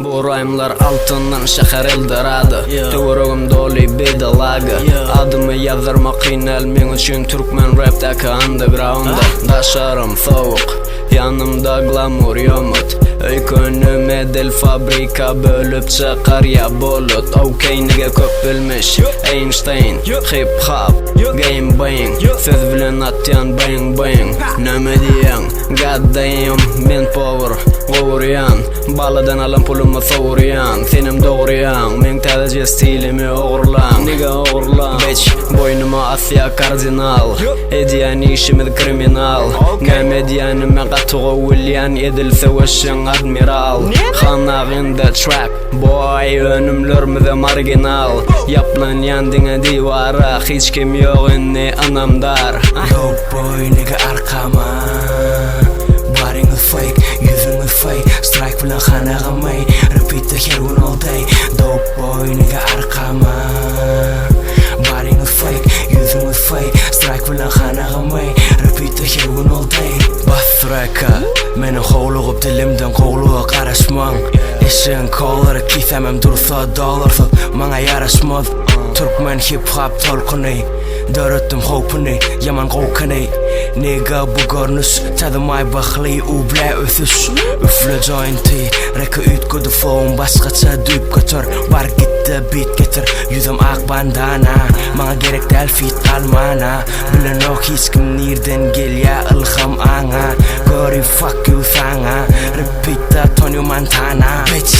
Bu rhyme'lar altından şehir Eldorado. Töwerogum dolu bir dalaga. Adımı yazdırmak qiynal men üçün Türkmen rap'daki underground'da. Daşarım soğuk, yanımda glamour yomut. Öykünüme dil fabrika bölüp çıkar ya bulut. Okay nige köp bilmiş Einstein, hip hop, game bang. Söz bilen atyan bang bang. Neme diyen, god damn, men power Uğrayan, baladan alan pulumu soğurayan. Senim doğrayan, men tədəcə stilimi uğurlan. Nigga uğurlan, bitch, boynuma Asya kardinal. Ediyen işimiz kriminal. Neme diyenime qatığı William edilse veşin admiral. Xanağında trap, boy önümlerimize marginal. Yaplan yandine divara, hiç kim yok inni anamdar. Yo boy nigga arkama, baring fake, yüzün fake. Strike bilen xanağımay, repeat the here one all day. Dope boy nigga arkama, baring fake, yüzün fake. Strike bilen xanağımay, repeat the here one all day. Bas track'a, menin qoğluğup dilimden qoğluğa qarashman. Eşin kolları kisemem dursa dağlarsa bana yaraşmaz. Türkmen hip hop tolkunu, dörüttüm hopunu, yaman qoğkunu. Nigga bu görünüş, tadıma bakli ubla ösüş. Üfle jointi, reka ütgüdü foğun başkaça düp götür. Var gitti beat getir, yüzüm ak bandana. Bana gerek del fit kalmana. Bilen o hiç kim nereden gel ya ilham ana. Göri fuck you sana, repeat da Tony Montana. Bitch,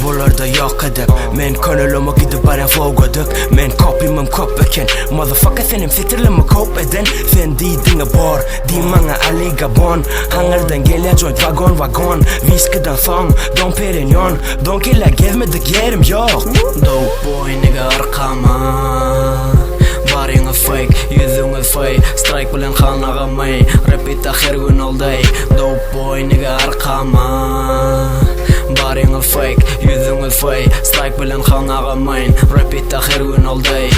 bularda yok edip, men könülümü gidip baren flow gödük. Men kopimim kopeken, motherfucker senim setirlimi kop eden. Sen diydinge bor, di mana Ali Gabon. Hangardan gelya joint vagon vagon. Viskiden song, Don Perignon. Don killa gezmedik yerim yok. Dope boy nigga arkama, baring fake, yüzün fake. Strike bilen xanağımay, repeat her gün all day. Dope boy nigga arkama, baring fake, yüzün fake. Strike bilen xanağımay, repeat her gün all day.